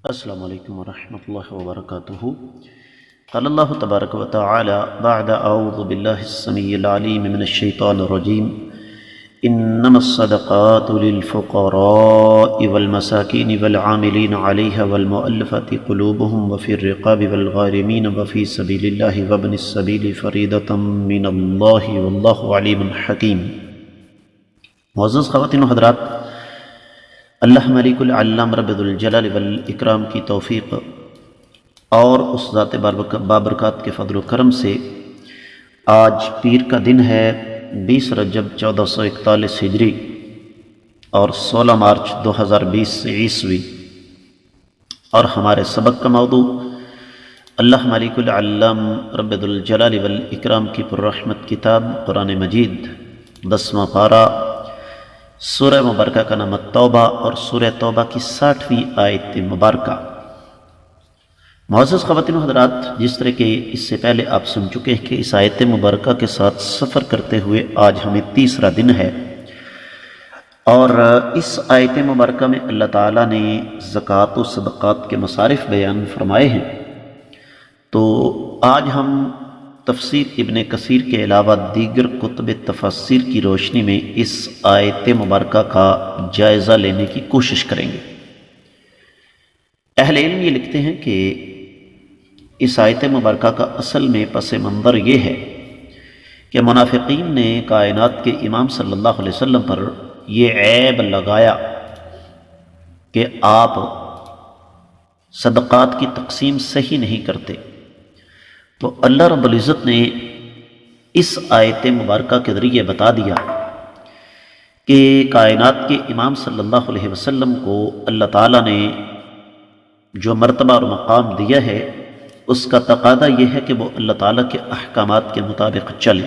السلام علیکم ورحمۃ اللہ وبرکاتہ۔ قال اللہ تبارک و تعالی بعد اعوذ باللہ السمیع العلیم من الشیطان الرجیم انما الصدقات للفقراء والمساکین والعاملین علیہا والمؤلفۃ قلوبہم وفی الرقاب والغارمین وفی سبیل اللہ وابن السبیل فریضۃ من اللہ واللہ علیم حکیم۔ معزز خواتین و حضرات، اللہ ملک العلام رب الجلال والاکرام کی توفیق اور اس ذات بابرکات کے فضل و کرم سے آج پیر کا دن ہے 20 رجب 1441 ہجری اور 16 مارچ 2020 عیسوی، اور ہمارے سبق کا موضوع اللہ ملک العلام رب الجلال والاکرام کی پررحمت کتاب قرآن مجید 10واں پارہ، سورہ مبارکہ کا نام توبہ اور سورہ توبہ کی 60ویں آیت مبارکہ۔ معزز خواتین و حضرات، جس طرح کہ اس سے پہلے آپ سن چکے ہیں کہ اس آیت مبارکہ کے ساتھ سفر کرتے ہوئے آج ہمیں تیسرا دن ہے، اور اس آیت مبارکہ میں اللہ تعالیٰ نے زکوٰۃ و صدقات کے مصارف بیان فرمائے ہیں۔ تو آج ہم تفسیر ابن کثیر کے علاوہ دیگر کتب تفاسیر کی روشنی میں اس آیت مبارکہ کا جائزہ لینے کی کوشش کریں گے۔ اہل علم یہ لکھتے ہیں کہ اس آیت مبارکہ کا اصل میں پس منظر یہ ہے کہ منافقین نے کائنات کے امام صلی اللہ علیہ وسلم پر یہ عیب لگایا کہ آپ صدقات کی تقسیم صحیح نہیں کرتے، تو اللہ رب العزت نے اس آیت مبارکہ کے ذریعے بتا دیا کہ کائنات کے امام صلی اللہ علیہ وسلم کو اللہ تعالیٰ نے جو مرتبہ اور مقام دیا ہے، اس کا تقاضا یہ ہے کہ وہ اللہ تعالیٰ کے احکامات کے مطابق چلیں۔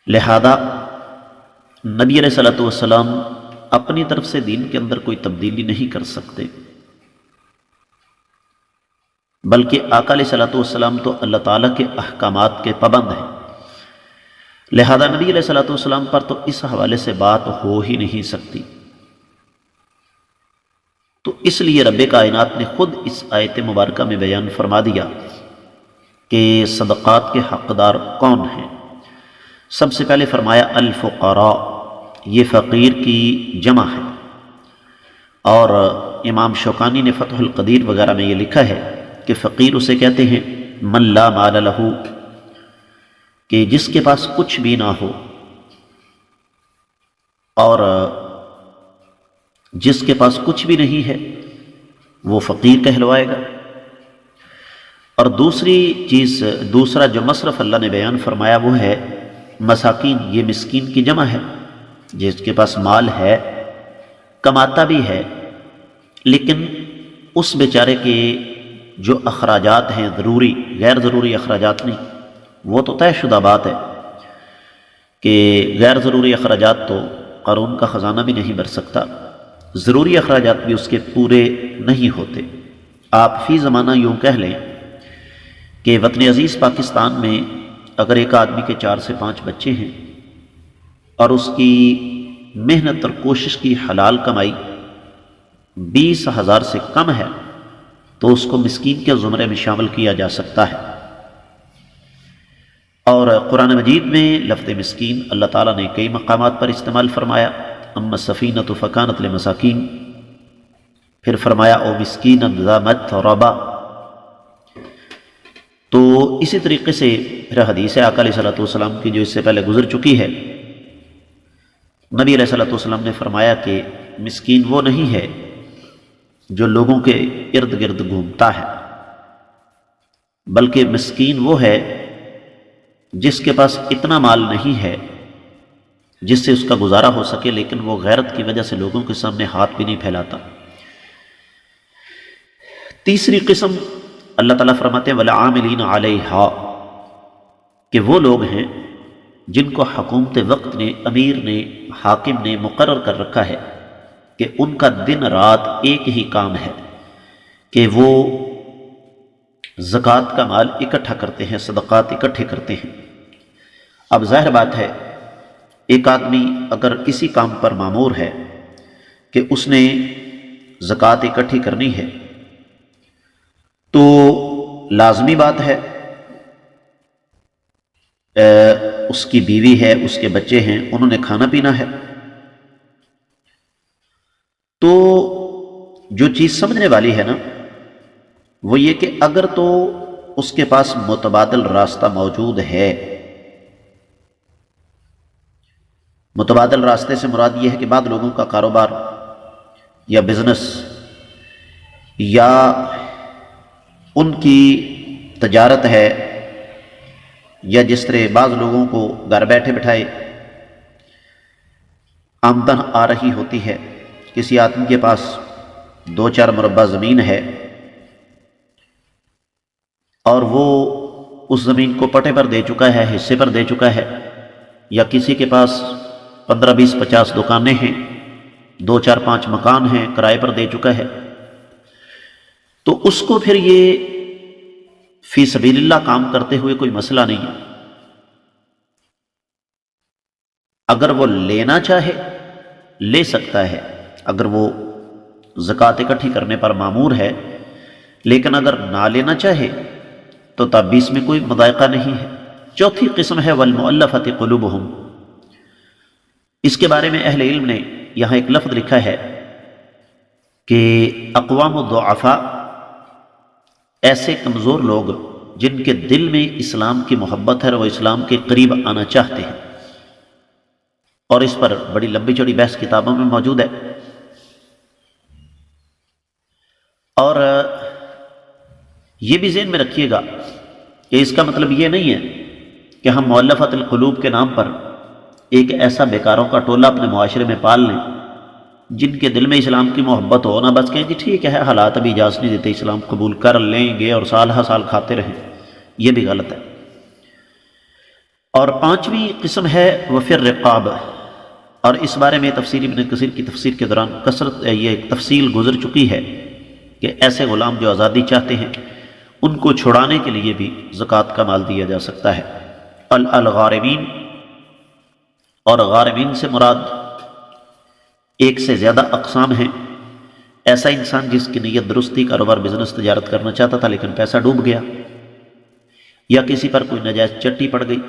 لہذا نبی علیہ الصلوۃ والسلام اپنی طرف سے دین کے اندر کوئی تبدیلی نہیں کر سکتے، بلکہ آقا علیہ الصلوۃ والسلام تو اللہ تعالیٰ کے احکامات کے پابند ہیں۔ لہذا نبی علیہ الصلوۃ والسلام پر تو اس حوالے سے بات ہو ہی نہیں سکتی۔ تو اس لیے رب کائنات نے خود اس آیت مبارکہ میں بیان فرما دیا کہ صدقات کے حقدار کون ہیں۔ سب سے پہلے فرمایا الفقراء، یہ فقیر کی جمع ہے، اور امام شوکانی نے فتح القدیر وغیرہ میں یہ لکھا ہے کہ فقیر اسے کہتے ہیں من لا مال لہ، کہ جس کے پاس کچھ بھی نہ ہو، اور جس کے پاس کچھ بھی نہیں ہے وہ فقیر کہلوائے گا۔ اور دوسرا جو مصرف اللہ نے بیان فرمایا وہ ہے مساکین، یہ مسکین کی جمع ہے، جس کے پاس مال ہے، کماتا بھی ہے، لیکن اس بیچارے کے جو اخراجات ہیں ضروری، غیر ضروری اخراجات نہیں، وہ تو طے شدہ بات ہے کہ غیر ضروری اخراجات تو قارون کا خزانہ بھی نہیں بھر سکتا، ضروری اخراجات بھی اس کے پورے نہیں ہوتے۔ آپ فی زمانہ یوں کہہ لیں کہ وطن عزیز پاکستان میں اگر ایک آدمی کے 4 سے 5 بچے ہیں اور اس کی محنت اور کوشش کی حلال کمائی 20,000 سے کم ہے تو اس کو مسکین کے زمرے میں شامل کیا جا سکتا ہے۔ اور قرآن مجید میں لفظ مسکین اللہ تعالیٰ نے کئی مقامات پر استعمال فرمایا، اما السفینۃ فکانت لمساکین، پھر فرمایا او مسکینا ذا متربہ۔ تو اسی طریقے سے پھر حدیث آقا علیہ الصلوۃ والسلام کی جو اس سے پہلے گزر چکی ہے، نبی علیہ الصلوۃ والسلام نے فرمایا کہ مسکین وہ نہیں ہے جو لوگوں کے ارد گرد گھومتا ہے، بلکہ مسکین وہ ہے جس کے پاس اتنا مال نہیں ہے جس سے اس کا گزارا ہو سکے، لیکن وہ غیرت کی وجہ سے لوگوں کے سامنے ہاتھ بھی نہیں پھیلاتا۔ تیسری قسم اللہ تعالیٰ فرماتے ہیں والعاملین علیہا، کہ وہ لوگ ہیں جن کو حکومت وقت نے، امیر نے، حاکم نے مقرر کر رکھا ہے کہ ان کا دن رات ایک ہی کام ہے کہ وہ زکوٰۃ کا مال اکٹھا کرتے ہیں، صدقات اکٹھے کرتے ہیں۔ اب ظاہر بات ہے ایک آدمی اگر کسی کام پر مامور ہے کہ اس نے زکوٰۃ اکٹھی کرنی ہے تو لازمی بات ہے اس کی بیوی ہے، اس کے بچے ہیں، انہوں نے کھانا پینا ہے۔ تو جو چیز سمجھنے والی ہے نا وہ یہ کہ اگر تو اس کے پاس متبادل راستہ موجود ہے، متبادل راستے سے مراد یہ ہے کہ بعض لوگوں کا کاروبار یا بزنس یا ان کی تجارت ہے، یا جس طرح بعض لوگوں کو گھر بیٹھے بٹھائے آمدن آ رہی ہوتی ہے، کسی آدمی کے پاس 2-4 مربع زمین ہے اور وہ اس زمین کو پٹے پر دے چکا ہے، حصے پر دے چکا ہے، یا کسی کے پاس 15-20-50 دکانیں ہیں، 2-4-5 مکان ہیں، کرائے پر دے چکا ہے، تو اس کو پھر یہ فی سبیل اللہ کام کرتے ہوئے کوئی مسئلہ نہیں ہے۔ اگر وہ لینا چاہے لے سکتا ہے، اگر وہ زکوٰۃ اکٹھی کرنے پر مامور ہے، لیکن اگر نہ لینا چاہے تو تب بھی اس میں کوئی مضائقہ نہیں ہے۔ چوتھی قسم ہے والمؤلفۃ قلوبہم۔ اس کے بارے میں اہل علم نے یہاں ایک لفظ لکھا ہے کہ اقوام الضعفاء، ایسے کمزور لوگ جن کے دل میں اسلام کی محبت ہے اور وہ اسلام کے قریب آنا چاہتے ہیں، اور اس پر بڑی لمبی چوڑی بحث کتابوں میں موجود ہے۔ اور یہ بھی ذہن میں رکھیے گا کہ اس کا مطلب یہ نہیں ہے کہ ہم مؤلفۃ القلوب کے نام پر ایک ایسا بیکاروں کا ٹولہ اپنے معاشرے میں پال لیں جن کے دل میں اسلام کی محبت ہو، نہ بس کہیں جی ٹھیک ہے حالات ابھی اجازت نہیں دیتے، اسلام قبول کر لیں گے اور سال ہر سال کھاتے رہیں، یہ بھی غلط ہے۔ اور پانچویں قسم ہے وفی الرقاب، اور اس بارے میں تفسیر ابن کثیر کی تفسیر کے دوران یہ تفصیل گزر چکی ہے کہ ایسے غلام جو آزادی چاہتے ہیں ان کو چھڑانے کے لیے بھی زکوٰۃ کا مال دیا جا سکتا ہے۔ الغارمین، اور غارمین سے مراد ایک سے زیادہ اقسام ہیں۔ ایسا انسان جس کی نیت درستی، کاروبار بزنس تجارت کرنا چاہتا تھا لیکن پیسہ ڈوب گیا، یا کسی پر کوئی ناجائز چٹی پڑ گئی،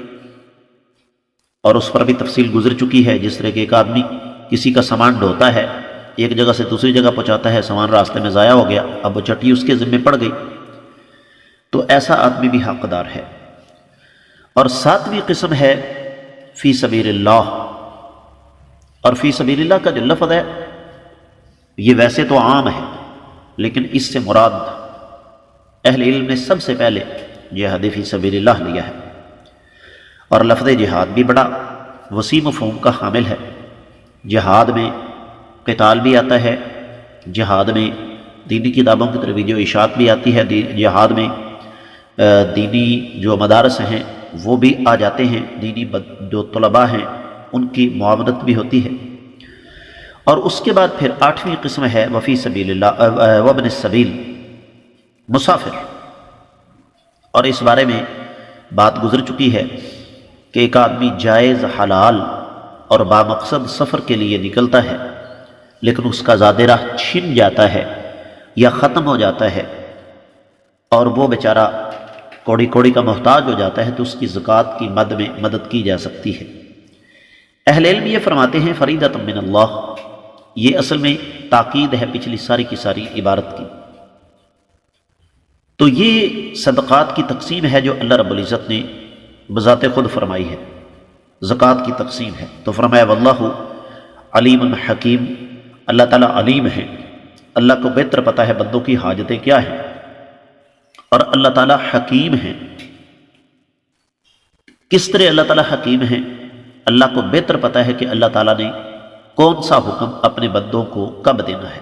اور اس پر بھی تفصیل گزر چکی ہے، جس طرح کہ ایک آدمی کسی کا سامان ڈھوتا ہے، ایک جگہ سے دوسری جگہ پہنچاتا ہے، سامان راستے میں ضائع ہو گیا، اب وہ چٹی اس کے ذمہ پڑ گئی، تو ایسا آدمی بھی حقدار ہے۔ اور ساتویں قسم ہے فی سبیل اللہ، اور فی سبیل اللہ کا جو لفظ ہے یہ ویسے تو عام ہے، لیکن اس سے مراد اہل علم نے سب سے پہلے جہاد فی سبیل اللہ لیا ہے۔ اور لفظ جہاد بھی بڑا وسیع مفہوم کا حامل ہے۔ جہاد میں قتال بھی آتا ہے، جہاد میں دینی کتابوں کی ترویج و اشاعت بھی آتی ہے، جہاد میں دینی جو مدارس ہیں وہ بھی آ جاتے ہیں، دینی جو طلباء ہیں ان کی معاونت بھی ہوتی ہے۔ اور اس کے بعد پھر آٹھویں قسم ہے وفی سبیل اللہ وابن السبیل، مسافر، اور اس بارے میں بات گزر چکی ہے کہ ایک آدمی جائز حلال اور بامقصد سفر کے لیے نکلتا ہے لیکن اس کا زاد راہ چھن جاتا ہے یا ختم ہو جاتا ہے اور وہ بیچارہ کوڑی کوڑی کا محتاج ہو جاتا ہے، تو اس کی زکوٰۃ کی مد میں مدد کی جا سکتی ہے۔ اہل علم یہ فرماتے ہیں فریضۃ من اللہ، یہ اصل میں تاکید ہے پچھلی ساری کی ساری عبارت کی۔ تو یہ صدقات کی تقسیم ہے جو اللہ رب العزت نے بذات خود فرمائی ہے، زکوٰۃ کی تقسیم ہے۔ تو فرمایا واللہ علیم حکیم، اللہ تعالیٰ علیم ہے، اللہ کو بہتر پتہ ہے بندوں کی حاجتیں کیا ہیں، اور اللہ تعالیٰ حکیم ہیں۔ کس طرح اللہ تعالیٰ حکیم ہیں؟ اللہ کو بہتر پتہ ہے کہ اللہ تعالیٰ نے کون سا حکم اپنے بندوں کو کب دینا ہے۔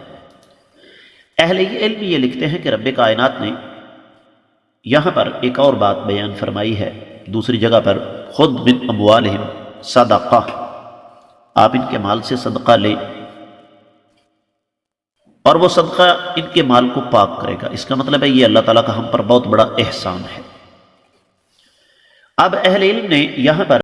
اہل علم یہ لکھتے ہیں کہ رب کائنات نے یہاں پر ایک اور بات بیان فرمائی ہے، دوسری جگہ پر خود من اموالہم صدقہ، آپ ان کے مال سے صدقہ لیں، اور وہ صدقہ ان کے مال کو پاک کرے گا۔ اس کا مطلب ہے یہ اللہ تعالیٰ کا ہم پر بہت بڑا احسان ہے۔ اب اہل علم نے یہاں پر